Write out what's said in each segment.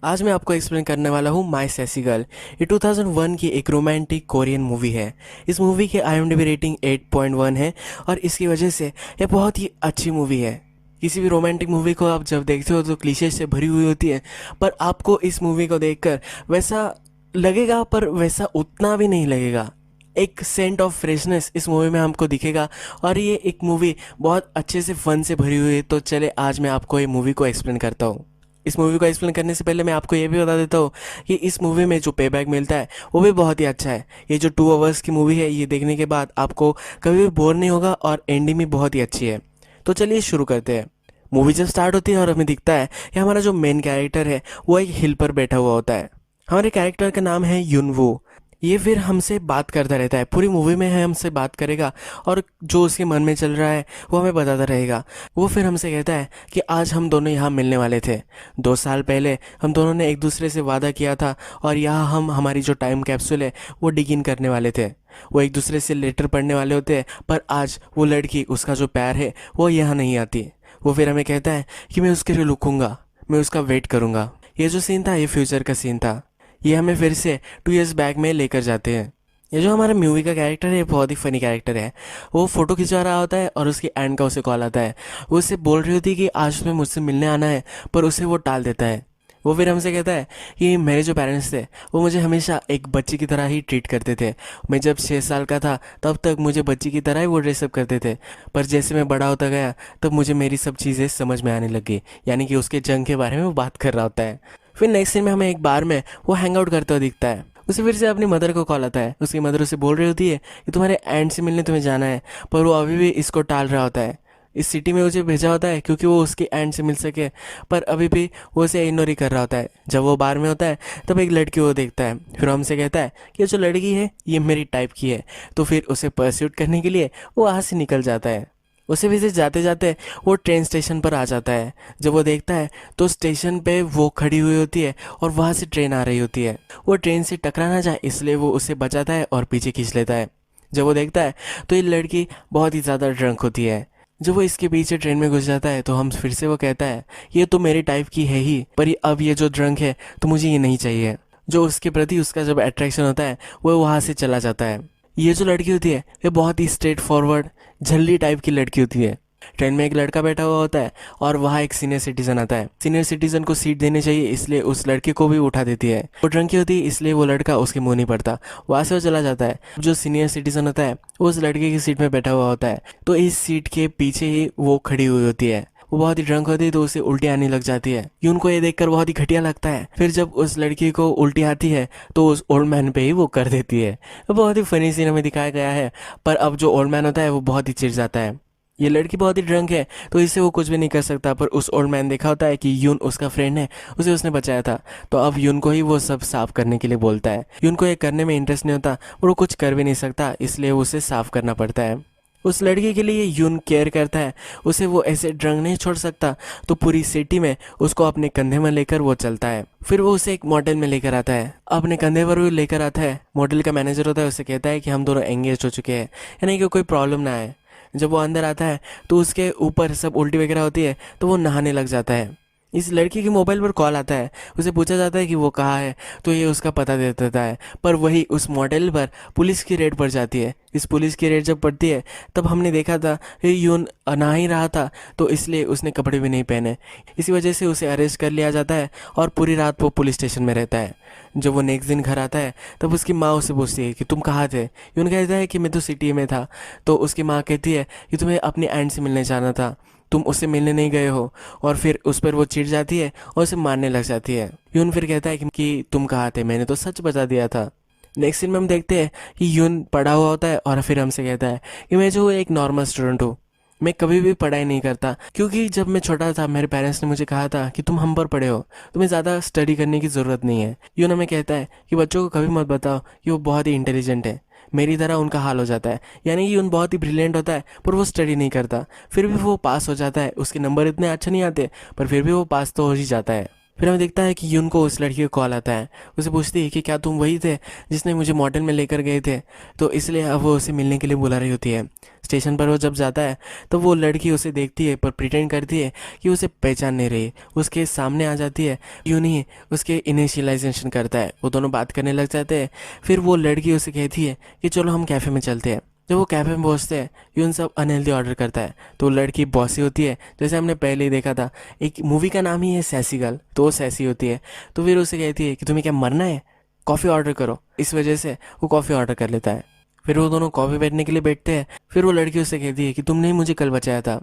आज मैं आपको एक्सप्लेन करने वाला हूँ माय सैसी गर्ल। ये 2001 की एक रोमांटिक कोरियन मूवी है। इस मूवी की IMDb रेटिंग 8.1 है और इसकी वजह से ये बहुत ही अच्छी मूवी है। किसी भी रोमांटिक मूवी को आप जब देखते हो तो क्लीशे से भरी हुई होती है, पर आपको इस मूवी को देखकर वैसा लगेगा, पर वैसा उतना भी नहीं लगेगा। एक सेंट ऑफ फ्रेशनेस इस मूवी में हमको दिखेगा और ये एक मूवी बहुत अच्छे से फन से भरी हुई है। तो चले आज मैं आपको ये मूवी को एक्सप्लेन करता हूँ। इस मूवी को एक्सप्लेन करने से पहले मैं आपको ये भी बता देता हूँ कि इस मूवी में जो पे बैक मिलता है वो भी बहुत ही अच्छा है। ये जो 2 आवर्स की मूवी है, ये देखने के बाद आपको कभी भी बोर नहीं होगा और एंडिंग भी बहुत ही अच्छी है। तो चलिए शुरू करते हैं। मूवी जब स्टार्ट होती है और हमें दिखता है कि हमारा जो मेन कैरेक्टर है वो एक हिल पर बैठा हुआ होता है। हमारे कैरेक्टर का नाम है युनवू। ये फिर हमसे बात करता रहता है, पूरी मूवी में है हमसे बात करेगा और जो उसके मन में चल रहा है वो हमें बताता रहेगा। वो फिर हमसे कहता है कि आज हम दोनों यहाँ मिलने वाले थे। 2 साल पहले हम दोनों ने एक दूसरे से वादा किया था और यहाँ हम हमारी जो टाइम कैप्सूल है वो डिग इन करने वाले थे। वो एक दूसरे से लेटर पढ़ने वाले होते हैं, पर आज वो लड़की, उसका जो प्यार है, वो यहाँ नहीं आती। वो फिर हमें कहता है कि मैं उसके लिए रुकूंगा, मैं उसका वेट करूँगा। ये जो सीन था ये फ्यूचर का सीन था। ये हमें फिर से 2 years बैक में लेकर जाते हैं। ये जो हमारा मूवी का कैरेक्टर है बहुत ही फनी कैरेक्टर है। वो फ़ोटो खिंचवा रहा होता है और उसकी एंड का उसे कॉल आता है। वो उससे बोल रही होती है कि आज उसमें मुझसे मिलने आना है, पर उसे वो टाल देता है। वो फिर हमसे कहता है कि मेरे जो पेरेंट्स थे वो मुझे हमेशा एक बच्ची की तरह ही ट्रीट करते थे। मैं जब 6 साल का था तब तक मुझे बच्ची की तरह ही वो ड्रेसअप करते थे, पर जैसे मैं बड़ा होता गया तब मुझे मेरी सब चीज़ें समझ में आने लगी। यानी कि उसके जंग के बारे में वो बात कर रहा होता है। फिर नेक्स्ट सीन में हमें एक बार में वो हैंग आउट करता हुआ दिखता है। उसे फिर से अपनी मदर को कॉल आता है। उसकी मदर उसे बोल रही होती है कि तुम्हारे एंड से मिलने तुम्हें जाना है, पर वो अभी भी इसको टाल रहा होता है। इस सिटी में उसे भेजा होता है क्योंकि वो उसके एंड से मिल सके, पर अभी भी वो उसे इग्नोर ही कर रहा होता है। जब वो बार में होता है तब एक लड़की वो देखता है। फिर हमसे कहता है कि ये जो लड़की है ये मेरी टाइप की है। तो फिर उसे परस्यूट करने के लिए वो वहाँ से निकल जाता है। उसे भी से जाते जाते वो ट्रेन स्टेशन पर आ जाता है। जब वो देखता है तो स्टेशन पे वो खड़ी हुई होती है और वहाँ से ट्रेन आ रही होती है। वो ट्रेन से टकरा ना जाए इसलिए वो उसे बचाता है और पीछे खींच लेता है। जब वो देखता है तो ये लड़की बहुत ही ज़्यादा ड्रंक होती है। जब वो इसके पीछे ट्रेन में घुस जाता है तो हम फिर से वो कहता है ये तो मेरे टाइप की है ही, पर अब ये जो ड्रंक है तो मुझे ये नहीं चाहिए। जो उसके प्रति उसका जब अट्रैक्शन होता है वो वहाँ से चला जाता है। ये जो लड़की होती है ये बहुत ही स्ट्रेट फॉरवर्ड झल्ली टाइप की लड़की होती है। ट्रेन में एक लड़का बैठा हुआ होता है और वहाँ एक सीनियर सिटीजन आता है। सीनियर सिटीजन को सीट देनी चाहिए इसलिए उस लड़के को भी उठा देती है। वो ड्रंकी होती है इसलिए वो लड़का उसके मुंह नहीं पड़ता, वहाँ से वो चला जाता है। जो सीनियर सिटीजन होता है वो उस लड़के की सीट में बैठा हुआ होता है, तो इस सीट के पीछे ही वो खड़ी हुई होती है। वो बहुत ही ड्रंक होती है तो उसे उल्टी आने लग जाती है। यून को ये देखकर बहुत ही घटिया लगता है। फिर जब उस लड़की को उल्टी आती है तो उस ओल्ड मैन पे ही वो कर देती है। बहुत ही फनी सीन हमें दिखाया गया है, पर अब जो ओल्ड मैन होता है वो बहुत ही चिढ़ जाता है। ये लड़की बहुत ही ड्रंक है तो इससे वो कुछ भी नहीं कर सकता, पर उस ओल्ड मैन देखा होता है कि यून उसका फ्रेंड है, उसे उसने बचाया था, तो अब यून को ही वो सब साफ करने के लिए बोलता है। यून को ये करने में इंटरेस्ट नहीं होता और वो कुछ कर भी नहीं सकता, इसलिए उसे साफ करना पड़ता है। उस लड़की के लिए यून केयर करता है, उसे वो ऐसे ड्रंक नहीं छोड़ सकता, तो पूरी सिटी में उसको अपने कंधे में लेकर वो चलता है। फिर वो उसे एक मॉडल में लेकर आता है, अपने कंधे पर वो लेकर आता है। मॉडल का मैनेजर होता है, उसे कहता है कि हम दोनों एंगेज हो चुके हैं, यानी कि कोई प्रॉब्लम ना आए। जब वो अंदर आता है तो उसके ऊपर सब उल्टी वगैरह होती है तो वो नहाने लग जाता है। इस लड़की के मोबाइल पर कॉल आता है, उसे पूछा जाता है कि वो कहाँ है, तो ये उसका पता दे देता है। पर वही उस मॉडल पर पुलिस की रेड पड़ जाती है। इस पुलिस की रेड जब पड़ती है तब हमने देखा था कि यून नहा ही रहा था, तो इसलिए उसने कपड़े भी नहीं पहने। इसी वजह से उसे अरेस्ट कर लिया जाता है और पूरी रात वो पुलिस स्टेशन में रहता है। जब वो नेक्स्ट दिन घर आता है तब उसकी माँ उसे पूछती है कि तुम कहाँ थे। यून कहता है कि मैं तो सिटी में था। तो उसकी माँ कहती है कि तुम्हें अपने एंड से मिलने जाना था, तुम उससे मिलने नहीं गए हो, और फिर उस पर वो चिढ़ जाती है और उसे मारने लग जाती है। यून फिर कहता है कि तुम कहाँ थे, मैंने तो सच बता दिया था। नेक्स्ट सीन में हम देखते हैं कि यून पढ़ा हुआ होता है और फिर हमसे कहता है कि मैं जो एक नॉर्मल स्टूडेंट हूँ, मैं कभी भी पढ़ाई नहीं करता, क्योंकि जब मैं छोटा था मेरे पेरेंट्स ने मुझे कहा था कि तुम हम पर पढ़े हो, तुम्हें ज़्यादा स्टडी करने की ज़रूरत नहीं है। यून हमें कहता है कि बच्चों को कभी मत बताओ कि वो बहुत ही इंटेलिजेंट है, मेरी तरह उनका हाल हो जाता है। यानी कि उन बहुत ही ब्रिलियंट होता है पर वो स्टडी नहीं करता, फिर भी वो पास हो जाता है। उसके नंबर इतने अच्छे नहीं आते पर फिर भी वो पास तो हो ही जाता है। फिर हमें दिखता है कि यून को उस लड़की का कॉल आता है। उसे पूछती है कि क्या तुम वही थे जिसने मुझे मॉडल में लेकर गए थे, तो इसलिए अब वो उसे मिलने के लिए बुला रही होती है। स्टेशन पर वो जब जाता है तो वो लड़की उसे देखती है पर प्रिटेंड करती है कि उसे पहचान नहीं रही। उसके सामने आ जाती है। यून ही उसके इनिशियलाइजेशन करता है। वो दोनों बात करने लग जाते हैं। फिर वो लड़की उसे कहती है कि चलो हम कैफ़े में चलते हैं। जब वो कैफ़े में पहुंचते हैं, यून सब अनहेल्दी ऑर्डर करता है। तो लड़की बॉसी होती है, जैसे हमने पहले ही देखा था। एक मूवी का नाम ही है सैसी गर्ल, तो वो सैसी होती है। तो फिर उसे कहती है कि तुम्हें क्या मरना है, कॉफ़ी ऑर्डर करो। इस वजह से वो कॉफ़ी ऑर्डर कर लेता है। फिर वो दोनों कॉफ़ी बैठने के लिए बैठते हैं। फिर वो लड़की उसे कहती है कि तुमने ही मुझे कल बचाया था,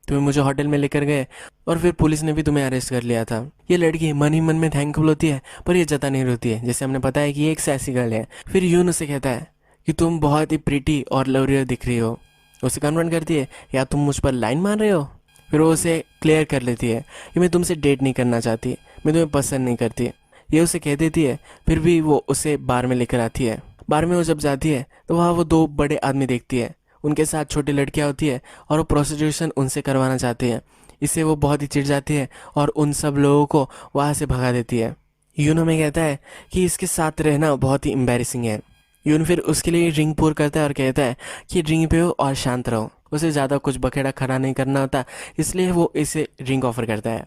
तुम्हें मुझे होटल में लेकर गए और फिर पुलिस ने भी तुम्हें अरेस्ट कर लिया था। ये लड़की मन ही मन में थैंकफुल होती है, पर ये जता नहीं रहती है, जैसे हमने बताया कि ये एक सैसी गर्ल है। फिर यून उसे कहता है कि तुम बहुत ही प्रीटी और लवरियर दिख रही हो। उसे कन्फर्म करती है, या तुम मुझ पर लाइन मार रहे हो। फिर वो उसे क्लियर कर लेती है कि मैं तुमसे डेट नहीं करना चाहती, मैं तुम्हें पसंद नहीं करती। ये उसे कह देती है। फिर भी वो उसे बार में लेकर आती है। बार में वो जब जाती है तो वहाँ वो दो बड़े आदमी देखती है। उनके साथ छोटी लड़कियाँ होती है और वो प्रोस्टिट्यूशन उनसे करवाना चाहती है। इससे वो बहुत ही चिढ़ जाती है और उन सब लोगों को वहाँ से भगा देती है। यून हमें कहता है कि इसके साथ रहना बहुत ही एम्बैरेसिंग है। यून फिर उसके लिए रिंग पोर करता है और कहता है कि रिंग पे हो और शांत रहो। उसे ज़्यादा कुछ बखेड़ा खड़ा नहीं करना होता, इसलिए वो इसे रिंग ऑफर करता है।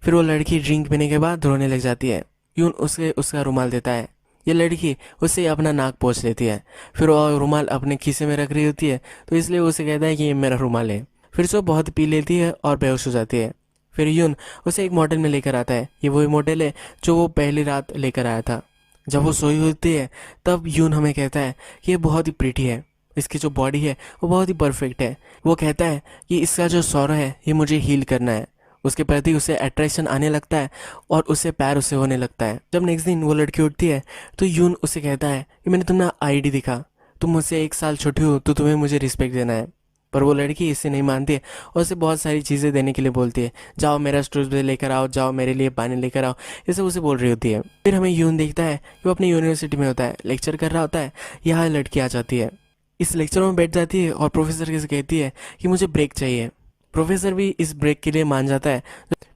फिर वो लड़की रिंग पीने के बाद रोने लग जाती है। यून उसे उसका रुमाल देता है। ये लड़की उससे अपना नाक पोंछ लेती है। फिर वो रुमाल अपने खीसे में रख रही होती है, तो इसलिए उसे कहता है कि ये मेरा रुमाल है। फिर से वो बहुत पी लेती है और बेहोश हो जाती है। फिर यून उसे एक मॉडल में लेकर आता है। ये वही मॉडल है जो वो पहली रात लेकर आया था। जब वो सोई होती है तब यून हमें कहता है कि ये बहुत ही प्रीटी है, इसकी जो बॉडी है वो बहुत ही परफेक्ट है। वो कहता है कि इसका जो सौरा है ये मुझे हील करना है। उसके प्रति उसे अट्रैक्शन आने लगता है और उससे प्यार उसे होने लगता है। जब नेक्स्ट दिन वो लड़की उठती है तो यून उसे कहता है कि मैंने तुम्हें आईडी दिखा, तुम मुझसे 1 साल छोटी हो तो तुम्हें मुझे रिस्पेक्ट देना है। पर वो लड़की इससे नहीं मानती है और उसे बहुत सारी चीज़ें देने के लिए बोलती है। जाओ मेरा स्टूडेंट लेकर आओ, जाओ मेरे लिए पानी लेकर आओ, ये सब उसे बोल रही होती है। फिर हमें यून देखता है कि वो अपनी यूनिवर्सिटी में होता है, लेक्चर कर रहा होता है। यहाँ लड़की आ जाती है, इस लेक्चर में बैठ जाती है और प्रोफेसर से कहती है कि मुझे ब्रेक चाहिए। प्रोफेसर भी इस ब्रेक के लिए मान जाता है।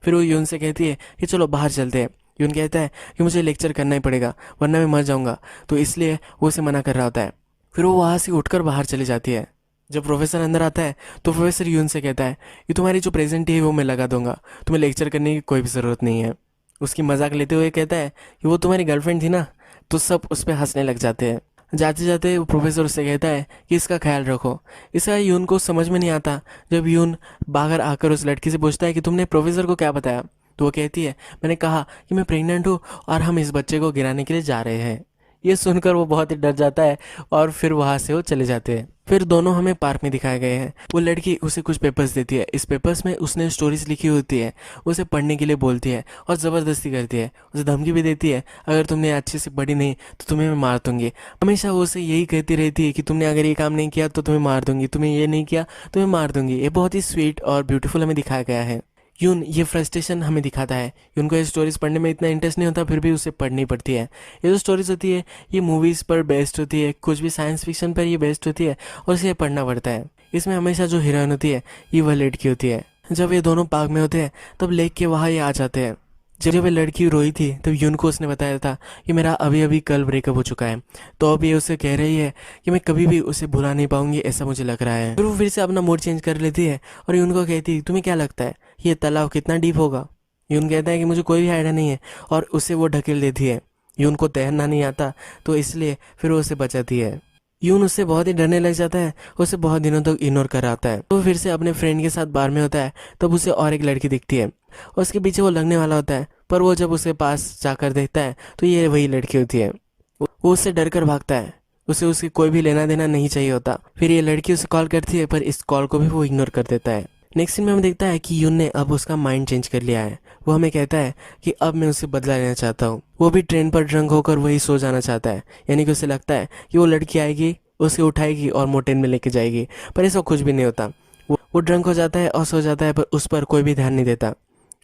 फिर वो यून से कहती है कि चलो बाहर चलते हैं। यून कहता है कि मुझे लेक्चर करना ही पड़ेगा वरना मैं मर जाऊंगा, तो इसलिए वो उसे मना कर रहा होता है। फिर वो वहाँ से उठकर बाहर चली जाती है। जब प्रोफेसर अंदर आता है तो प्रोफेसर यून से कहता है कि तुम्हारी जो प्रेजेंट है वो मैं लगा दूंगा, तुम्हें लेक्चर करने की कोई भी ज़रूरत नहीं है। उसकी मजाक लेते हुए कहता है कि वो तुम्हारी गर्लफ्रेंड थी ना, तो सब उस पर हंसने लग जाते हैं। जाते जाते वो प्रोफेसर उससे कहता है कि इसका ख्याल रखो। इसका यून को समझ में नहीं आता। जब यून बाहर आकर उस लड़की से पूछता है कि तुमने प्रोफेसर को क्या बताया, तो वो कहती है मैंने कहा कि मैं प्रेग्नेंट हूँ और हम इस बच्चे को गिराने के लिए जा रहे हैं। ये सुनकर वो बहुत ही डर जाता है और फिर वहाँ से वो चले जाते हैं। फिर दोनों हमें पार्क में दिखाए गए हैं। वो लड़की उसे कुछ पेपर्स देती है। इस पेपर्स में उसने स्टोरीज लिखी होती है। उसे पढ़ने के लिए बोलती है और ज़बरदस्ती करती है। उसे धमकी भी देती है, अगर तुमने अच्छे से पढ़ी नहीं तो तुम्हें मैं मार दूंगी। हमेशा वो उसे यही कहती रहती है कि तुमने अगर ये काम नहीं किया तो तुम्हें मार दूंगी, तुम्हें ये नहीं किया तुम्हें मार दूंगी। ये बहुत ही स्वीट और ब्यूटीफुल हमें दिखाया गया है। यून ये फ्रस्ट्रेशन हमें दिखाता है। यून को ये स्टोरीज पढ़ने में इतना इंटरेस्ट नहीं होता, फिर भी उसे पढ़नी पड़ती है। ये जो स्टोरीज होती है ये मूवीज़ पर बेस्ड होती है, कुछ भी साइंस फिक्शन पर ये बेस्ड होती है और उसे पढ़ना पड़ता है। इसमें हमेशा जो हीरोइन होती है ये वह लड़की होती है। जब ये दोनों पार्क में होते हैं तब लेक के वहाँ ये आ जाते हैं। जब वह लड़की रोई थी तब यून को उसने बताया था कि मेरा अभी अभी कल ब्रेकअप हो चुका है, तो अब ये उसे कह रही है कि मैं कभी भी उसे भुला नहीं पाऊंगी, ऐसा मुझे लग रहा है। फिर वो फिर से अपना मूड चेंज कर लेती है और यून को कहती है तुम्हें क्या लगता है ये तालाब कितना डीप होगा। यून कहता है कि मुझे कोई भी आइडिया नहीं है और उसे वो ढकेल देती है। यून को तैरना नहीं आता तो इसलिए फिर वो उसे बचाती है। यून उससे बहुत ही डरने लग जाता है, उसे बहुत दिनों तक इग्नोर कर आता है। तो फिर से अपने फ्रेंड के साथ बार में होता है तब उसे और एक लड़की दिखती है। उसके पीछे वो लगने वाला होता है, पर वो जब उसके पास जाकर देखता है तो ये वही लड़की होती है। वो उससे डर कर भागता है। उसे उसकी कोई भी लेना देना नहीं चाहिए होता। फिर ये लड़की उसे कॉल करती है पर इस कॉल को भी वो इग्नोर कर देता है। नेक्स्ट सीन में हम देखता है कि यून ने अब उसका माइंड चेंज कर लिया है। वो हमें कहता है कि अब मैं उससे बदला लेना चाहता हूँ। वो भी ट्रेन पर ड्रंक होकर वही सो जाना चाहता है। यानी कि उसे लगता है कि वो लड़की आएगी, उसे उठाएगी और मोटेन में लेके जाएगी, पर ऐसा कुछ भी नहीं होता। वो ड्रंक हो जाता है और सो जाता है, पर उस पर कोई भी ध्यान नहीं देता।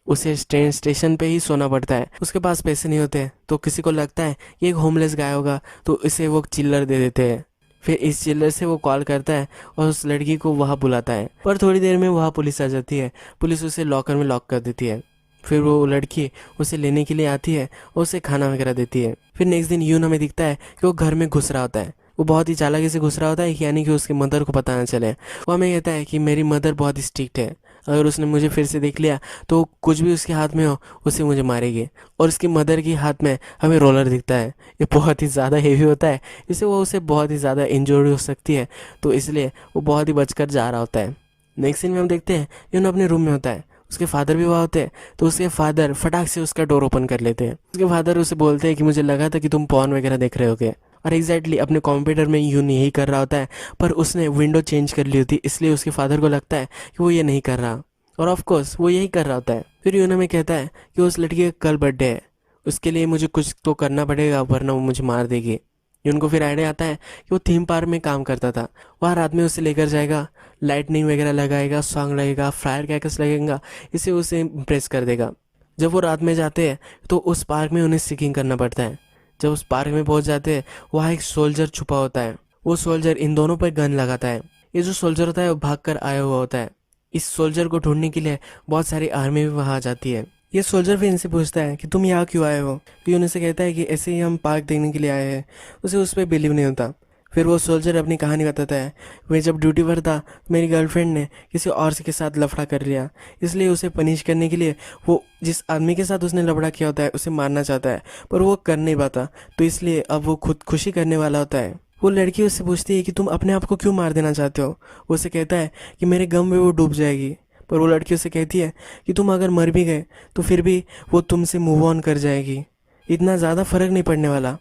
उसे ट्रेन स्टेशन पे ही सोना पड़ता है। उसके पास पैसे नहीं होते तो किसी को लगता है कि एक होमलेस गाय होगा, तो इसे वो चिल्लर दे देते हैं। फिर इस चिल्लर से वो कॉल करता है और उस लड़की को वहाँ बुलाता है, पर थोड़ी देर में वहाँ पुलिस आ जाती है। पुलिस उसे लॉकर में लॉक कर देती है। फिर वो लड़की उसे लेने के लिए आती है और उसे खाना वगैरह देती है। फिर नेक्स्ट दिन यून हमें दिखता है कि वो घर में घुस रहा होता है। वो बहुत ही चालाकी से घुस रहा होता है, यानी कि उसकी मदर को पता ना चले। वो हमें कहता है कि मेरी मदर बहुत ही स्ट्रिक्ट है, अगर उसने मुझे फिर से देख लिया तो कुछ भी उसके हाथ में हो उसे मुझे मारेगी। और उसकी मदर के हाथ में हमें रोलर दिखता है, ये बहुत ही ज़्यादा हेवी होता है, इससे वो उसे बहुत ही ज़्यादा इंजरी हो सकती है, तो इसलिए वो बहुत ही बचकर जा रहा होता है। नेक्स्ट सीन में हम देखते हैं यून अपने रूम में होता है, उसके फादर भी वहाँ होते हैं। तो उसके फादर फटाक से उसका डोर ओपन कर लेते हैं। उसके फादर उसे बोलते हैं कि मुझे लगा था कि तुम पॉर्न वगैरह देख रहे होगे। और एग्जैक्टली अपने कंप्यूटर में यून यही कर रहा होता है, पर उसने विंडो चेंज कर ली होती, इसलिए उसके फादर को लगता है कि वो ये नहीं कर रहा, और ऑफ कोर्स वो यही कर रहा होता है। फिर यून हमें कहता है कि उस लड़की का कल बर्थडे है, उसके लिए मुझे कुछ तो करना पड़ेगा वरना वो मुझे मार देगी। यून को फिर आइडिया आता है कि वो थीम पार्क में काम करता था, वहाँ रात में उसे लेकर जाएगा, लाइटनिंग वगैरह लगाएगा, सॉन्ग लगेगा, फायर क्रैकर्स लगेगा, इससे उसे इम्प्रेस कर देगा। जब वो रात में जाते हैं तो उस पार्क में उन्हें सिकिंग करना पड़ता है। जब उस पार्क में पहुंच जाते हैं वहाँ एक सोल्जर छुपा होता है। वो सोल्जर इन दोनों पर गन लगाता है। ये जो सोल्जर होता है वो भाग कर आया हुआ होता है। इस सोल्जर को ढूंढने के लिए बहुत सारी आर्मी भी वहाँ आ जाती है। ये सोल्जर भी इनसे पूछता है कि तुम यहाँ क्यों आए हो, तो ये उनसे कहता है कि ऐसे ही हम पार्क देखने के लिए आए हैं। उसे उस पर बिलीव नहीं होता। फिर वो सोल्जर अपनी कहानी बताता है, वह जब ड्यूटी पर था मेरी गर्लफ्रेंड ने किसी और के साथ लफड़ा कर लिया, इसलिए उसे पनिश करने के लिए वो जिस आदमी के साथ उसने लफड़ा किया होता है उसे मारना चाहता है, पर वो कर नहीं पाता, तो इसलिए अब वो खुद खुशी करने वाला होता है। वो लड़की उससे पूछती है कि तुम अपने आप को क्यों मार देना चाहते हो। वो उसे कहता है कि मेरे गम में वो डूब जाएगी, पर वो लड़की उसे कहती है कि तुम अगर मर भी गए तो फिर भी वो तुमसे मूव ऑन कर जाएगी, इतना ज़्यादा फर्क नहीं पड़ने वाला।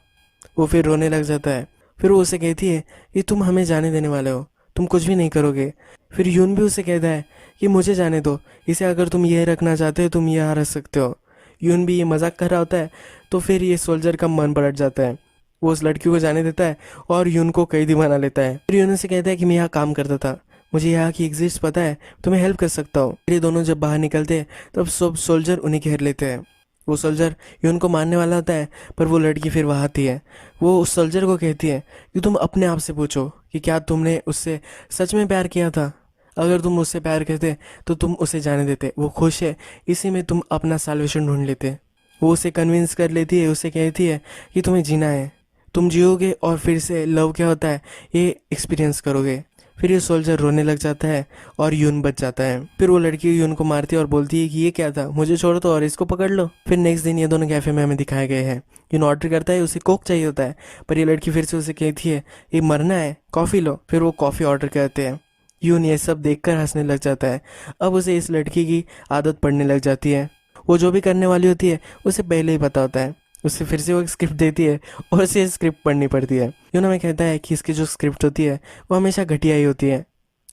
वो फिर रोने लग जाता है। फिर वो उसे कहती है कि तुम हमें जाने देने वाले हो, तुम कुछ भी नहीं करोगे। फिर यून भी उसे कहता है कि मुझे जाने दो, इसे अगर तुम ये रखना चाहते हो तुम यहाँ रख सकते हो। यून भी ये मजाक कर रहा होता है, तो फिर ये सोल्जर का मन पलट जाता है। वो उस लड़की को जाने देता है और यून को कैदी बना लेता है। फिर यून से कहता है कि मैं यहाँ काम करता था, मुझे यहाँ की एग्जिस्ट पता है, तुम्हें हेल्प कर सकता हूँ। ये दोनों जब बाहर निकलते हैं तब सब सोल्जर उन्हें घेर लेते हैं। वो सोल्जर यून को मारने वाला होता है, पर वो लड़की फिर वहाँ आती है। वो उस सोल्जर को कहती है कि तुम अपने आप से पूछो कि क्या तुमने उससे सच में प्यार किया था। अगर तुम उससे प्यार करते तो तुम उसे जाने देते, वो खुश है, इसी में तुम अपना साल्वेशन ढूंढ लेते। वो उसे कन्विंस कर लेती है, उसे कहती है कि तुम्हें जीना है, तुम जियोगे और फिर से लव क्या होता है ये एक्सपीरियंस करोगे। फिर ये सोल्जर रोने लग जाता है और यून बच जाता है। फिर वो लड़की यून को मारती है और बोलती है कि ये क्या था, मुझे छोड़ो तो और इसको पकड़ लो। फिर नेक्स्ट दिन ये दोनों कैफे में हमें दिखाए गए हैं। यून ऑर्डर करता है, उसे कोक चाहिए होता है, पर ये लड़की फिर से उसे कहती है ये मरना है, कॉफ़ी लो। फिर वो कॉफ़ी ऑर्डर करते हैं। यून ये सब देखकर हंसने लग जाता है। अब उसे इस लड़की की आदत पड़ने लग जाती है। वो जो भी करने वाली होती है उसे पहले ही पता होता है। उससे फिर से वो एक स्क्रिप्ट देती है और उसे स्क्रिप्ट पढ़नी पड़ती है। यून हमें कहता है कि इसकी जो स्क्रिप्ट होती है वो हमेशा घटिया ही होती है,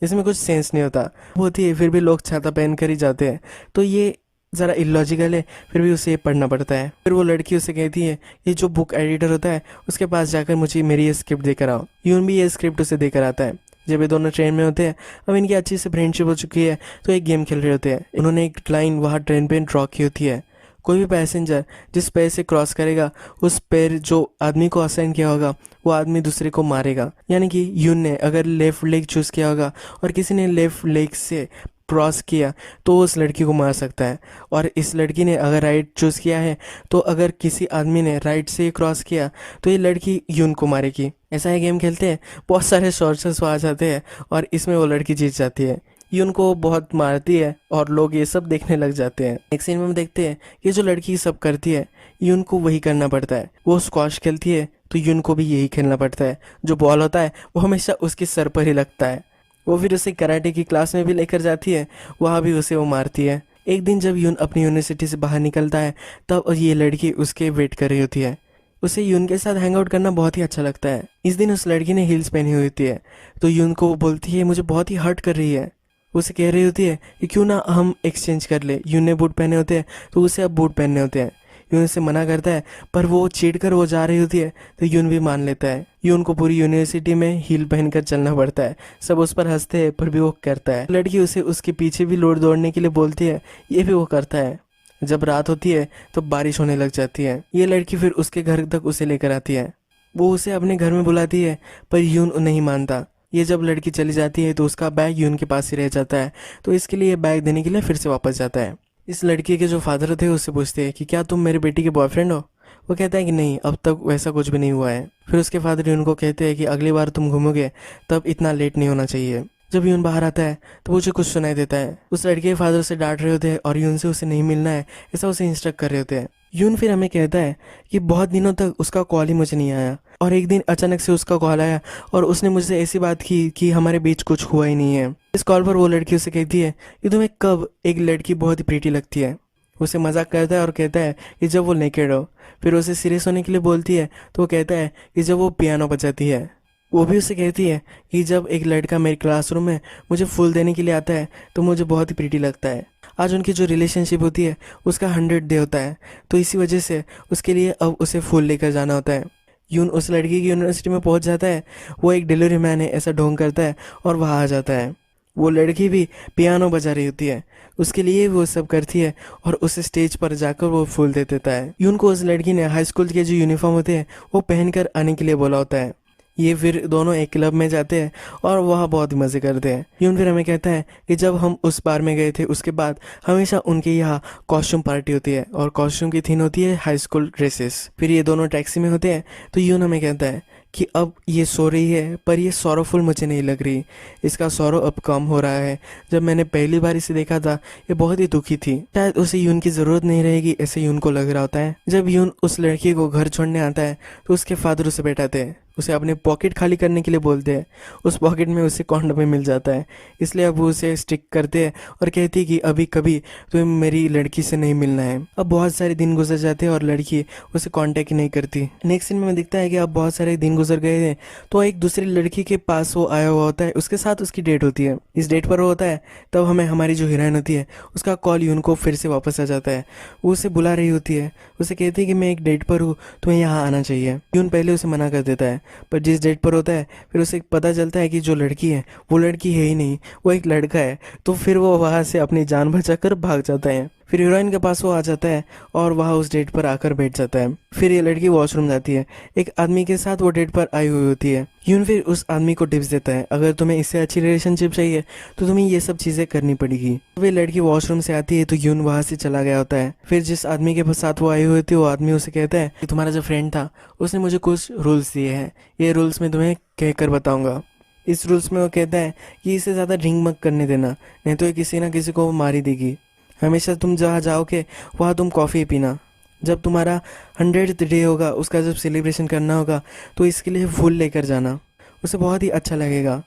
इसमें कुछ सेंस नहीं होता होती है, फिर भी लोग छाता पहन कर ही जाते हैं, तो ये ज़रा इलॉजिकल है, फिर भी उसे ये पढ़ना पड़ता है। फिर वो लड़की उसे कहती है ये जो बुक एडिटर होता है उसके पास जाकर मुझे मेरी ये स्क्रिप्ट देकर आओ। यून भी ये स्क्रिप्ट उसे देकर आता है। जब ये दोनों ट्रेन में होते हैं, अब इनकी अच्छी से फ्रेंडशिप हो चुकी है, तो एक गेम खेल रहे होते हैं। उन्होंने एक लाइन वहाँ ट्रेन पे ड्रॉ की होती है, कोई भी पैसेंजर जिस पैर से क्रॉस करेगा उस पैर जो आदमी को असाइन किया होगा वो आदमी दूसरे को मारेगा। यानी कि यून ने अगर लेफ़्ट लेग चूज़ किया होगा और किसी ने लेफ़्ट लेग से क्रॉस किया तो उस लड़की को मार सकता है, और इस लड़की ने अगर राइट चूज़ किया है तो अगर किसी आदमी ने राइट से क्रॉस किया तो ये लड़की यून को मारेगी। ऐसा है गेम खेलते हैं, बहुत सारे शॉर्ट्स आ जाते हैं और इसमें वो लड़की जीत जाती है। यून को बहुत मारती है और लोग ये सब देखने लग जाते हैं। एक सीन में हम देखते हैं कि जो लड़की सब करती है यून को वही करना पड़ता है। वो स्क्वॉश खेलती है तो यून को भी यही खेलना पड़ता है। जो बॉल होता है वो हमेशा उसके सर पर ही लगता है। वो फिर उसे कराटे की क्लास में भी लेकर जाती है, वहाँ भी उसे वो मारती है। एक दिन जब यून अपनी यूनिवर्सिटी से बाहर निकलता है तब ये लड़की उसके वेट कर रही होती है। उसे यून के साथ हैंग आउट करना बहुत ही अच्छा लगता है। इस दिन उस लड़की ने हील्स पहनी हुई होती है, तो यून को वो बोलती है मुझे बहुत ही हर्ट कर रही है। उसे कह रही होती है कि क्यों ना हम एक्सचेंज कर ले, यून ने बूट पहने होते हैं तो उसे अब बूट पहनने होते हैं। यून उसे मना करता है, पर वो चीट कर वो जा रही होती है तो यून भी मान लेता है। यून को पूरी यूनिवर्सिटी में हील पहनकर चलना पड़ता है। सब उस पर हंसते हैं पर भी वो करता है। लड़की उसे उसके पीछे भी लोड दौड़ने के लिए बोलती है, ये भी वो करता है। जब रात होती है तो बारिश होने लग जाती है। ये लड़की फिर उसके घर तक उसे लेकर आती है। वो उसे अपने घर में बुलाती है पर यून नहीं मानता। ये जब लड़की चली जाती है तो उसका बैग यून के पास ही रह जाता है, तो इसके लिए बैग देने के लिए फिर से वापस जाता है। इस लड़के के जो फादर थे उससे पूछते हैं कि क्या तुम मेरे बेटी के बॉयफ्रेंड हो। वो कहता है कि नहीं, अब तक वैसा कुछ भी नहीं हुआ है। फिर उसके फादर यून को कहते हैं कि अगली बार तुम घूमोगे तब इतना लेट नहीं होना चाहिए। जब यून बाहर आता है तो मुझे कुछ सुनाई देता है। उस लड़के के फादर उसे डांट रहे होते हैं और यून से उसे नहीं मिलना है ऐसा उसे इंस्ट्रक्ट कर रहे होते हैं। यून फिर हमें कहता है कि बहुत दिनों तक उसका कॉल ही मुझे नहीं आया और एक दिन अचानक से उसका कॉल आया और उसने मुझसे ऐसी बात की कि हमारे बीच कुछ हुआ ही नहीं है। इस कॉल पर वो लड़की उसे कहती है कि तुम्हें कब एक लड़की बहुत ही प्रीटी लगती है। उसे मजाक करता है और कहता है कि जब वो नेकेड हो। फिर उसे सीरियस होने के लिए बोलती है तो वो कहता है कि जब वो पियानो बजाती है। वो भी उसे कहती है कि जब एक लड़का मेरे क्लासरूम में मुझे फूल देने के लिए आता है तो मुझे बहुत ही प्रीटी लगता है। आज उनकी जो रिलेशनशिप होती है उसका 100 डे होता है, तो इसी वजह से उसके लिए अब उसे फूल लेकर जाना होता है। यून उस लड़की की यूनिवर्सिटी में पहुंच जाता है। वो एक डिलीवरी मैन है ऐसा ढोंग करता है और वहाँ आ जाता है। वो लड़की भी पियानो बजा रही होती है, उसके लिए वो सब करती है और उसे स्टेज पर जाकर वो फूल दे देता है। यून को उस लड़की ने हाई स्कूल के जो यूनिफॉर्म होते हैं वो पहनकर आने के लिए बोला होता है। ये फिर दोनों एक क्लब में जाते हैं और वहाँ बहुत मज़े करते हैं। यून फिर हमें कहता है कि जब हम उस बार में गए थे उसके बाद हमेशा उनके यहाँ कॉस्ट्यूम पार्टी होती है और कॉस्ट्यूम की थीम होती है हाई स्कूल ड्रेसेस। फिर ये दोनों टैक्सी में होते हैं तो यून हमें कहता है कि अब ये सो रही है पर ये सॉरोफुल मुझे नहीं लग रही, इसका सॉरो अब कम हो रहा है। जब मैंने पहली बार इसे देखा था ये बहुत ही दुखी थी, शायद उसे यून की ज़रूरत नहीं रहेगी ऐसे यून को लग रहा होता है। जब यून उस लड़की को घर छोड़ने आता है तो उसके फादर उसे बैठाते हैं, उसे अपने पॉकेट खाली करने के लिए बोलते हैं। उस पॉकेट में उसे कॉन्डम मिल जाता है, इसलिए अब वो उसे स्टिक करते हैं और कहती है कि अभी कभी तुम्हें मेरी लड़की से नहीं मिलना है। अब बहुत सारे दिन गुजर जाते हैं और लड़की उसे कांटेक्ट ही नहीं करती। नेक्स्ट सीन में दिखता है कि अब बहुत सारे दिन गुजर गए हैं तो एक दूसरी लड़की के पास वो आया हुआ होता है, उसके साथ उसकी डेट होती है। इस डेट पर वो होता है तब हमें हमारी जो हीरोइन होती है उसका कॉल यून को फिर से वापस आ जाता है। वो उसे बुला रही होती है, उसे कहती है कि मैं एक डेट पर हूँ, तुम्हें यहाँ आना चाहिए। यून पहले उसे मना कर देता है, पर जिस डेट पर होता है फिर उसे पता चलता है कि जो लड़की है वो लड़की है ही नहीं, वो एक लड़का है। तो फिर वो वहाँ से अपनी जान बचाकर भाग जाता है। फिर हीरोइन के पास वो आ जाता है और वहाँ उस डेट पर आकर बैठ जाता है। फिर ये लड़की वॉशरूम जाती है, एक आदमी के साथ वो डेट पर आई हुई होती है। यून फिर उस आदमी को टिप्स देता है अगर तुम्हें इससे अच्छी रिलेशनशिप चाहिए तो तुम्हें ये सब चीज़ें करनी पड़ेगी। वे लड़की वॉशरूम से आती है तो यून वहाँ से चला गया होता है। फिर जिस आदमी के साथ वो आई हुई थी वो आदमी उसे कहता है कि तुम्हारा जो फ्रेंड था उसने मुझे कुछ रूल्स दिए हैं, ये रूल्स मैं तुम्हें कहकर बताऊंगा। इस रूल्स में वो कहता है कि इसे ज़्यादा ड्रिंक मत करने देना, नहीं तो ये किसी ना किसी को मार ही देगी। हमेशा तुम जहाँ जाओगे वहाँ तुम कॉफ़ी पीना। जब तुम्हारा 100th डे होगा उसका जब सेलिब्रेशन करना होगा तो इसके लिए फूल लेकर जाना, उसे बहुत ही अच्छा लगेगा।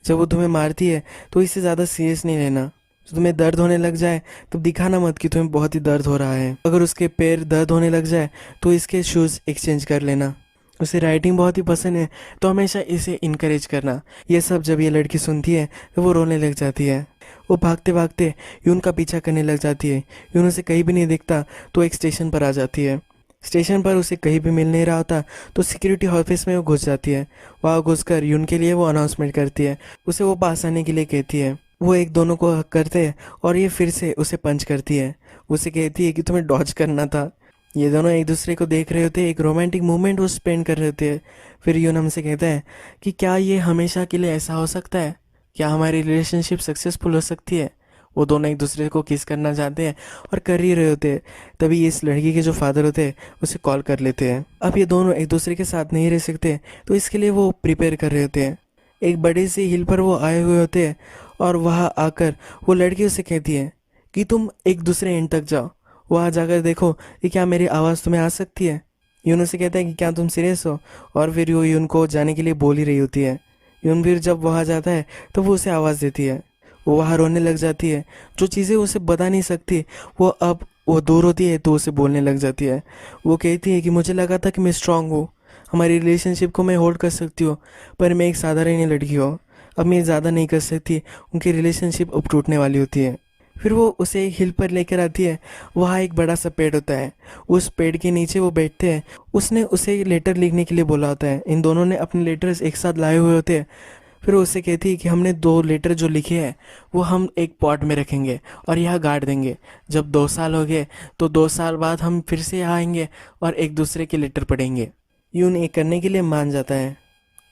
जब वो तुम्हें मारती है तो इसे ज़्यादा सीरियस नहीं लेना। तो तुम्हें दर्द होने लग जाए तो दिखाना मत कि तुम्हें बहुत ही दर्द हो रहा है। अगर उसके पैर दर्द होने लग जाए तो इसके शूज़ एक्सचेंज कर लेना। उसे राइटिंग बहुत ही पसंद है तो हमेशा इसे इनकरेज करना। ये सब जब ये लड़की सुनती है तो वो रोने लग जाती है। वो भागते भागते यून का पीछा करने लग जाती है। यून उसे कहीं भी नहीं दिखता तो एक स्टेशन पर आ जाती है। स्टेशन पर उसे कहीं भी मिल नहीं रहा होता तो सिक्योरिटी ऑफिस में वो घुस जाती है। वहाँ घुसकर यून के लिए वो अनाउंसमेंट करती है, उसे वो पास आने के लिए कहती है। वो एक दोनों को हक करते हैं और ये फिर से उसे पंच करती है। उसे कहती है कि तुम्हें डॉज करना था। ये दोनों एक दूसरे को देख रहे होते हैं, एक रोमांटिक मोमेंट वो स्पेंड कर रहे होते हैं। फिर यून हमसे कहता है कि क्या ये हमेशा के लिए ऐसा हो सकता है, क्या हमारी रिलेशनशिप सक्सेसफुल हो सकती है। वो दोनों एक दूसरे को किस करना चाहते हैं और कर ही रहे होते हैं। तभी इस लड़की के जो फादर होते हैं उसे कॉल कर लेते हैं। अब ये दोनों एक दूसरे के साथ नहीं रह सकते तो इसके लिए वो प्रिपेयर कर रहे होते हैं। एक बड़े से हिल पर वो आए हुए होते हैं और वहाँ आकर वो लड़की उसे कहती है कि तुम एक दूसरे एंड तक जाओ, वहाँ जाकर देखो कि क्या मेरी आवाज़ तुम्हें आ सकती है। यून उसे कहता है कि क्या तुम सीरियस हो, और फिर वो यून को जाने के लिए बोल ही रही होती है। यून फिर जब वहाँ जाता है तो वो उसे आवाज़ देती है। वो वहाँ रोने लग जाती है, जो चीज़ें उसे बता नहीं सकती वो अब वो दूर होती है तो उसे बोलने लग जाती है। वो कहती है कि मुझे लगा था कि मैं स्ट्रांग हूँ, हमारी रिलेशनशिप को मैं होल्ड कर सकती हूँ, पर मैं एक साधारण लड़की हूँ, अब मैं ज़्यादा नहीं कर सकती। उनकी रिलेशनशिप अब टूटने वाली होती है। फिर वो उसे एक हिल पर लेकर आती है। वहाँ एक बड़ा सा पेड़ होता है, उस पेड़ के नीचे वो बैठते हैं। उसने उसे लेटर लिखने के लिए बोला होता है। इन दोनों ने अपने लेटर्स एक साथ लाए हुए होते हैं। फिर वो उससे कहती है कि हमने 2 लेटर जो लिखे हैं वो हम एक पॉट में रखेंगे और यहाँ गाड़ देंगे। जब 2 साल हो गए तो 2 साल बाद हम फिर से यहाँ आएंगे और एक दूसरे के लेटर पढ़ेंगे। यून ये करने के लिए मान जाता है।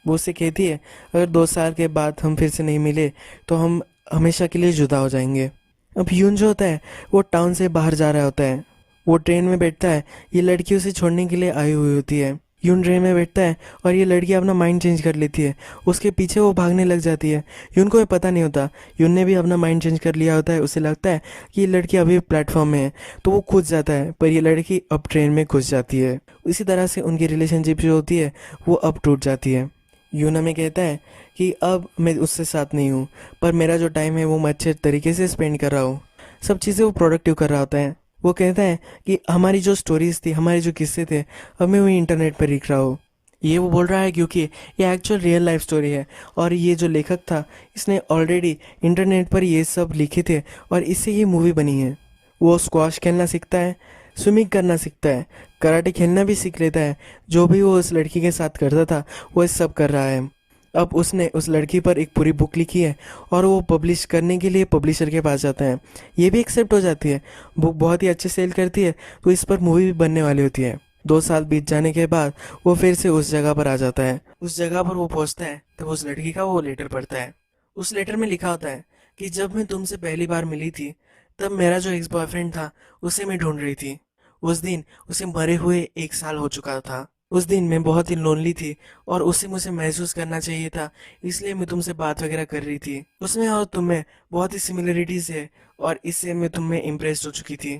वो उससे कहती है अगर 2 साल के बाद हम फिर से नहीं मिले तो हम हमेशा के लिए जुदा हो जाएंगे। अब यून जो होता है वो टाउन से बाहर जा रहा होता है। वो ट्रेन में बैठता है, ये लड़की उसे छोड़ने के लिए आई हुई होती है। यून ट्रेन में बैठता है और ये लड़की अपना माइंड चेंज कर लेती है, उसके पीछे वो भागने लग जाती है। यून को ये पता नहीं होता, यून ने भी अपना माइंड चेंज कर लिया होता है। उसे लगता है कि ये लड़की अभी प्लेटफॉर्म में है, तो वो कूद जाता है, पर ये लड़की अब ट्रेन में घुस जाती है। इसी तरह से उनकी रिलेशनशिप जो होती है वो अब टूट जाती है। यून हमें कहता है कि अब मैं उससे साथ नहीं हूँ, पर मेरा जो टाइम है वो मैं अच्छे तरीके से स्पेंड कर रहा हूँ, सब चीज़ें वो प्रोडक्टिव कर रहा होता है। वो कहता है कि हमारी जो स्टोरीज थी, हमारे जो किस्से थे, अब मैं वही इंटरनेट पर लिख रहा हूँ। ये वो बोल रहा है क्योंकि ये एक्चुअल रियल लाइफ स्टोरी है, और ये जो लेखक था इसने ऑलरेडी इंटरनेट पर ये सब लिखे थे और इससे ये मूवी बनी है। वो स्क्वॉश खेलना सीखता है, स्विमिंग करना सीखता है, कराटे खेलना भी सीख लेता है। जो भी वो उस लड़की के साथ करता था वो इस सब कर रहा है। अब उसने उस लड़की पर एक पूरी बुक लिखी है और वो पब्लिश करने के लिए पब्लिशर के पास जाता है। ये भी एक्सेप्ट हो जाती है, बुक बहुत ही अच्छे सेल करती है, तो इस पर मूवी भी बनने वाली होती है। 2 साल बीत जाने के बाद वो फिर से उस जगह पर आ जाता है। उस जगह पर वो पहुंचता है तब उस लड़की का वो लेटर पढ़ता है। उस लेटर में लिखा होता है कि जब मैं तुमसे पहली बार मिली थी तब मेरा जो एक्स बॉयफ्रेंड था उसे मैं ढूंढ रही थी। उस दिन उसे मरे हुए 1 साल हो चुका था। उस दिन मैं बहुत ही लोनली थी और उसे मुझे महसूस करना चाहिए था, इसलिए मैं तुमसे बात वगैरह कर रही थी। उसमें और तुम में बहुत ही सिमिलरिटीज है और इससे मैं तुम में इम्प्रेस्ड हो चुकी थी।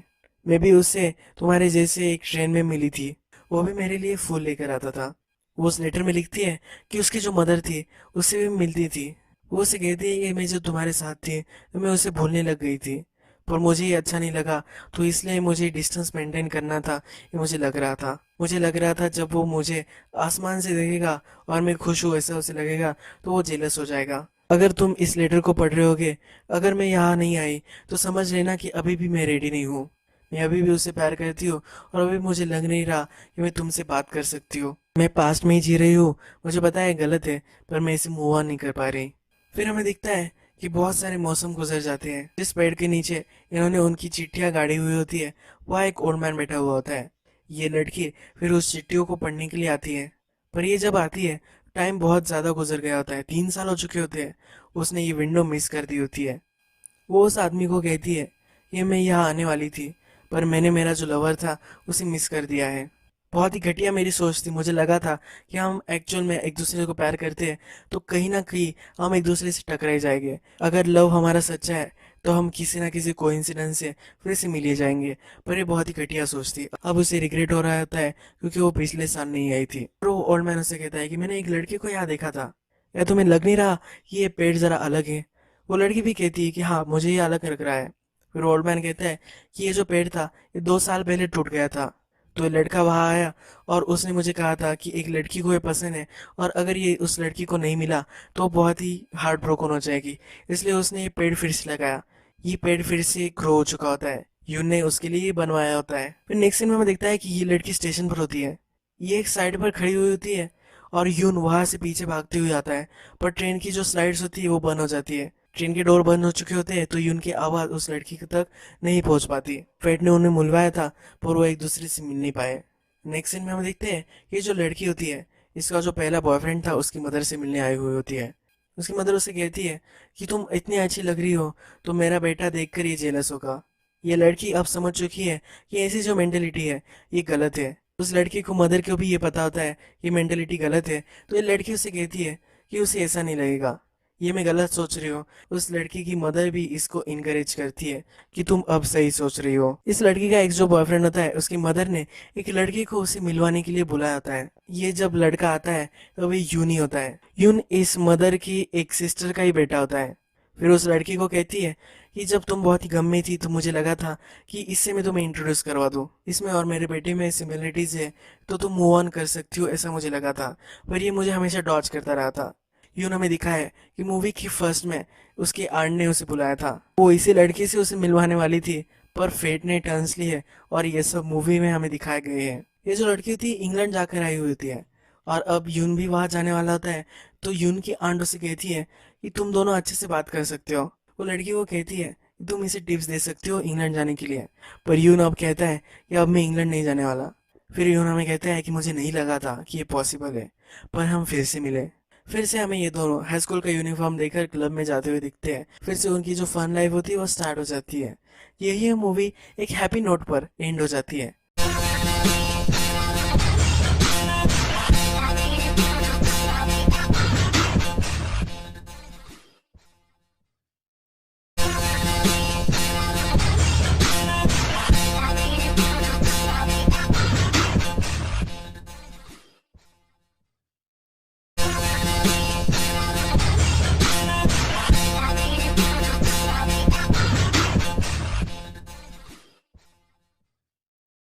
मैं भी उससे तुम्हारे जैसे एक ट्रेन में मिली थी, वो भी मेरे लिए फूल लेकर आता था। वो उस लेटर में लिखती है कि उसकी जो मदर थी उससे भी मिलती थी। वो उसे कहती है कि मैं जो तुम्हारे साथ थी तो मैं उसे भूलने लग गई थी, पर मुझे ये अच्छा नहीं लगा, तो इसलिए मुझे डिस्टेंस मेंटेन करना था। ये मुझे लग रहा था जब वो मुझे आसमान से देखेगा और मैं खुश हूँ ऐसा उसे लगेगा, तो वो जेलस हो जाएगा। अगर तुम इस लेटर को पढ़ रहे होगे, अगर मैं यहाँ नहीं आई तो समझ लेना कि अभी भी मैं रेडी नहीं हूँ। मैं अभी भी उससे प्यार करती हूँ और अभी मुझे लग नहीं रहा कि मैं तुमसे बात कर सकती हूँ। मैं पास्ट में ही जी रही हूँ, मुझे पता है गलत है, पर मैं इसे मूव ऑन नहीं कर पा रही। फिर हमें दिखता है कि बहुत सारे मौसम गुजर जाते हैं। जिस पेड़ के नीचे इन्होंने उनकी चिट्ठियां गाड़ी हुई होती है वहाँ एक ओल्ड मैन बैठा हुआ होता है। ये लड़की फिर उस चिट्ठियों को पढ़ने के लिए आती है, पर ये जब आती है टाइम बहुत ज़्यादा गुजर गया होता है, 3 साल हो चुके होते हैं। उसने ये विंडो मिस कर दी होती है। वो उस आदमी को कहती है कि मैं यहाँ आने वाली थी, पर मैंने मेरा जो लवर था उसे मिस कर दिया है। बहुत ही घटिया मेरी सोच थी, मुझे लगा था कि हम एक्चुअल में एक दूसरे को प्यार करते हैं तो कहीं ना कहीं हम एक दूसरे से टकराए जाएंगे। अगर लव हमारा सच्चा है तो हम किसी ना किसी कोइंसिडेंस से फिर से मिल ही जाएंगे। पर ये बहुत ही घटिया सोच थी। अब उसे रिग्रेट हो रहा होता है क्योंकि वो पिछले साल नहीं आई थी। और वो ओल्ड मैन उसे कहता है कि मैंने एक लड़की को यहाँ देखा था, या तुम्हें लग नहीं रहा कि ये पेड़ जरा अलग है? वो लड़की भी कहती है कि हाँ मुझे ये अलग लग रहा है। फिर ओल्ड मैन कहता है कि ये जो पेड़ था ये 2 साल पहले टूट गया था। तो ये लड़का वहाँ आया और उसने मुझे कहा था कि एक लड़की को ये पसंद है, और अगर ये उस लड़की को नहीं मिला तो वो बहुत ही हार्ट ब्रोकन हो जाएगी, इसलिए उसने ये पेड़ फिर से लगाया। ये पेड़ फिर से ग्रो हो चुका होता है, यून ने उसके लिए ये बनवाया होता है। फिर नेक्स्ट सीन में हमें दिखता है कि ये लड़की स्टेशन पर होती है। ये एक साइड पर खड़ी हुई होती है और यून वहां से पीछे भागते हुए आता है, पर ट्रेन की जो स्लाइड्स होती है वो बंद हो जाती है। ट्रेन के डोर बंद हो चुके होते हैं तो यून की आवाज़ उस लड़की तक नहीं पहुंच पाती। फेट ने उन्हें बुलवाया था पर वो एक दूसरे से मिल नहीं पाए। नेक्स्ट सीन में हम देखते हैं कि जो लड़की होती है इसका जो पहला बॉयफ्रेंड था उसकी मदर से मिलने आई हुई होती है। उसकी मदर उसे कहती है कि तुम इतनी अच्छी लग रही हो तो मेरा बेटा देखकर ये जेलस होगा। ये लड़की अब समझ चुकी है कि ऐसी जो मेंटेलिटी है ये गलत है। उस लड़की को मदर को भी ये पता होता है कि मेंटेलिटी गलत है, तो ये लड़की उसे कहती है कि उसे ऐसा नहीं लगेगा, ये मैं गलत सोच रही हूँ। उस लड़की की मदर भी इसको इनकरेज करती है कि तुम अब सही सोच रही हो। इस लड़की का एक जो बॉयफ्रेंड होता है उसकी मदर ने एक लड़की को उसे मिलवाने के लिए बुलाया होता है। ये जब लड़का आता है तो ये यून ही होता है। यून इस मदर की एक सिस्टर का ही बेटा होता है। फिर उस लड़की को कहती है कि जब तुम बहुत ही गम में थी तो मुझे लगा था कि इससे मैं तुम्हें इंट्रोड्यूस करवा दूँ, इसमें और मेरे बेटे में सिमिलरिटीज है तो तुम मूव ऑन कर सकती हो, ऐसा मुझे लगा था। पर ये मुझे हमेशा डॉज करता रहा था। यून हमें दिखा है कि मूवी की फर्स्ट में उसके आंट ने उसे बुलाया था, वो इसी लड़की से उसे मिलवाने वाली थी, पर फेट ने टर्न्स ली है और ये सब मूवी में हमें दिखाए गए हैं। ये जो लड़की थी इंग्लैंड जाकर आई हुई होती है और अब यून भी वहां जाने वाला होता है। तो यून की आंट उसे कहती है कि तुम दोनों अच्छे से बात कर सकते हो। वो लड़की को कहती है कि तुम इसे टिप्स दे सकते हो इंग्लैंड जाने के लिए, पर यून अब कहता है कि अब मैं इंग्लैंड नहीं जाने वाला। फिर यून हमें कहता है कि मुझे नहीं लगा था कि ये पॉसिबल है, पर हम फिर से मिले। फिर से हमें ये दोनों हाई स्कूल का यूनिफॉर्म देकर क्लब में जाते हुए दिखते हैं। फिर से उनकी जो फन लाइफ होती है वो स्टार्ट हो जाती है। यही मूवी एक हैप्पी नोट पर एंड हो जाती है।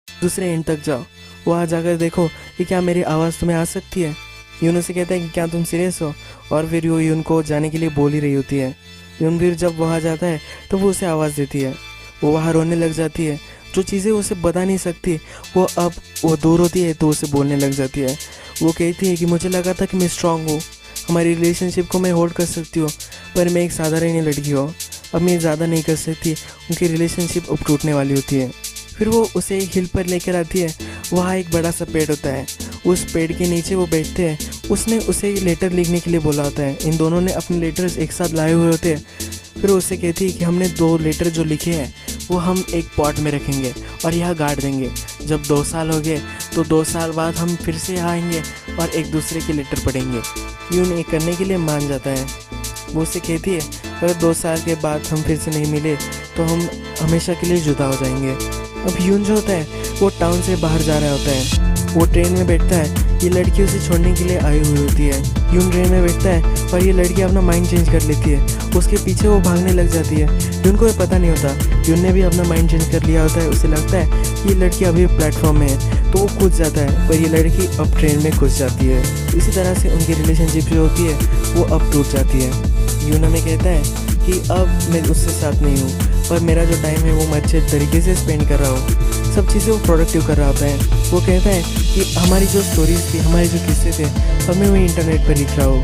दूसरे एंड तक जाओ, वहाँ जाकर देखो कि क्या मेरी आवाज़ तुम्हें आ सकती है। यून उसे कहता है कि क्या तुम सीरियस हो, और फिर वो यून को जाने के लिए बोल ही रही होती है। यून फिर जब वहाँ जाता है तो वो उसे आवाज़ देती है। वो वहाँ रोने लग जाती है। जो चीज़ें उसे बता नहीं सकती वो अब वो दूर होती है तो उसे बोलने लग जाती है। वो कहती है कि मुझे लगा था कि मैं स्ट्रांग हूँ, हमारी रिलेशनशिप को मैं होल्ड कर सकती हूँ, पर मैं एक साधारण लड़की हूँ, अब मैं ज़्यादा नहीं कर सकती। उनकी रिलेशनशिप अब टूटने वाली होती है। फिर वो उसे एक हिल पर लेकर आती है। वहाँ एक बड़ा सा पेड़ होता है, उस पेड़ के नीचे वो बैठते हैं। उसने उसे लेटर लिखने के लिए बोला होता है। इन दोनों ने अपने लेटर्स एक साथ लाए हुए होते हैं। फिर वो उससे कहती है कि हमने 2 लेटर जो लिखे हैं वो हम एक पॉट में रखेंगे और यहाँ गाड़ देंगे। जब 2 साल हो गए तो 2 साल बाद हम फिर से यहाँ आएंगे और एक दूसरे के लेटर पढ़ेंगे। यून ये करने के लिए मान जाता है। वो उससे कहती है अगर 2 साल के बाद हम फिर से नहीं मिले तो हम हमेशा के लिए जुदा हो जाएंगे। अब यून जो होता है वो टाउन से बाहर जा रहा होता है। वो ट्रेन में बैठता है। ये लड़की उसे छोड़ने के लिए आई हुई होती है। यून ट्रेन में बैठता है और ये लड़की अपना माइंड चेंज कर लेती है। उसके पीछे वो भागने लग जाती है। यून को ये पता नहीं होता। यून ने भी अपना माइंड चेंज कर लिया होता है। उसे लगता है कि ये लड़की अभी प्लेटफॉर्म में है तो वो कूद जाता है, पर ये लड़की अब ट्रेन में घुस जाती है। इसी तरह से उनकी रिलेशनशिप जो होती है वो अब टूट जाती है। यून हमें कहता है कि अब मैं उससे साथ नहीं हूँ, पर मेरा जो टाइम है वो मैं अच्छे तरीके से स्पेंड कर रहा हूँ। सब चीज़ें वो प्रोडक्टिव कर रहा होता है। वो कहता है कि हमारी जो स्टोरीज थी, हमारे जो किस्से थे, अब मैं वही इंटरनेट पर लिख रहा हूँ।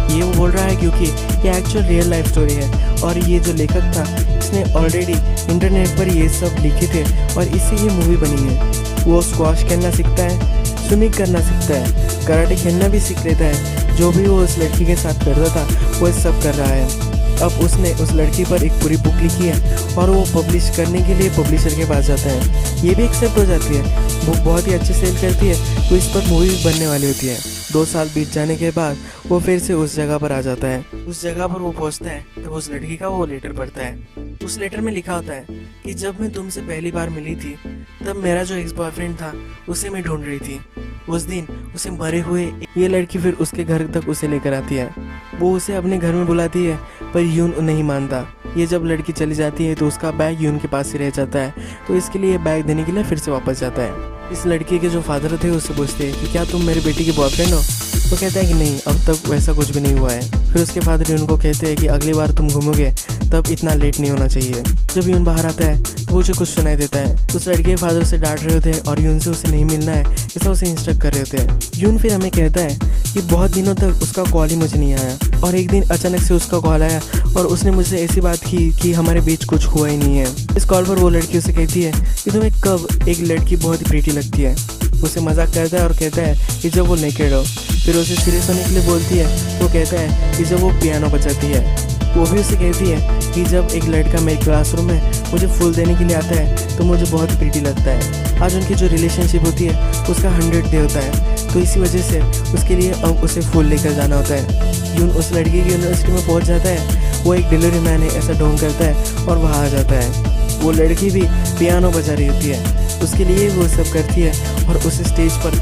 ये वो बोल रहा है क्योंकि ये एक्चुअल रियल लाइफ स्टोरी है और ये जो लेखक था इसने ऑलरेडी इंटरनेट पर ये सब लिखे थे और इससे ये मूवी बनी है। वो स्क्वॉश खेलना सीखता है, स्विमिंग करना सीखता है, कराटे खेलना भी सीख लेता है। जो भी वो उस लड़की के साथ करता था वो सब कर रहा है। अब उसने उस लड़की पर एक पूरी बुक लिखी है और वो पब्लिश करने के लिए पब्लिशर के पास जाता है। ये भी एक्सेप्ट हो जाती है। बुक बहुत ही अच्छे सेल करती है तो इस पर मूवी भी बनने वाली होती है। 2 साल बीत जाने के बाद वो फिर से उस जगह पर आ जाता है। उस जगह पर वो पहुंचता है तब उस लड़की का वो लेटर पढ़ता है। उस लेटर में लिखा होता है कि जब मैं तुमसे पहली बार मिली थी तब मेरा जो एक्स बॉयफ्रेंड था उसे मैं ढूंढ रही थी। उस दिन उसे मरे हुए ये लड़की फिर उसके घर तक उसे लेकर आती है। वो उसे अपने घर में बुलाती है पर यून नहीं मानता। ये जब लड़की चली जाती है तो उसका बैग यून के पास ही रह जाता है, तो इसके लिए बैग देने के लिए फिर से वापस जाता है। इस लड़की के जो फादर थे उससे पूछते हैं कि क्या तुम मेरी बेटी के बॉयफ्रेंड हो। वो कहता है कि नहीं, अब तक वैसा कुछ भी नहीं हुआ है। फिर उसके फादर यून को कहते हैं कि अगली बार तुम घूमोगे तब इतना लेट नहीं होना चाहिए। जब यून बाहर आता है तो मुझे कुछ सुनाई देता है। उस लड़के के फादर उसे डांट रहे होते हैं और यून से उसे नहीं मिलना है ऐसा उसे इंस्ट्रक्ट कर रहे होते हैं। यून फिर हमें कहता है कि बहुत दिनों तक उसका कॉल ही मुझे नहीं आया और एक दिन अचानक से उसका कॉल आया और उसने मुझसे ऐसी बात की कि हमारे बीच कुछ हुआ ही नहीं है। इस कॉल पर वो लड़की उसे कहती है कि तुम्हें कब एक लड़की बहुत ही प्रीटी लगती है। उसे मजाक करता है और कहता है कि जब वो नेकेड हो। फिर उसे सीरियस होने के लिए बोलती है तो कहता है कि जब वो पियानो बजाती है। वो भी उसे कहती है कि जब एक लड़का मेरे क्लासरूम में मुझे फूल देने के लिए आता है तो मुझे बहुत प्रीटी लगता है। आज उनकी जो रिलेशनशिप होती है उसका 100 डे होता है, तो इसी वजह से उसके लिए अब उसे फूल लेकर जाना होता है। यून उस लड़की की यूनिवर्सिटी में पहुंच जाता है। वो एक डिलीवरी मैन है ऐसा ढोंग करता है और वहाँ आ जाता है। वो लड़की भी पियानो बजा रही होती है, उसके लिए वो सब करती है और उस स्टेज पर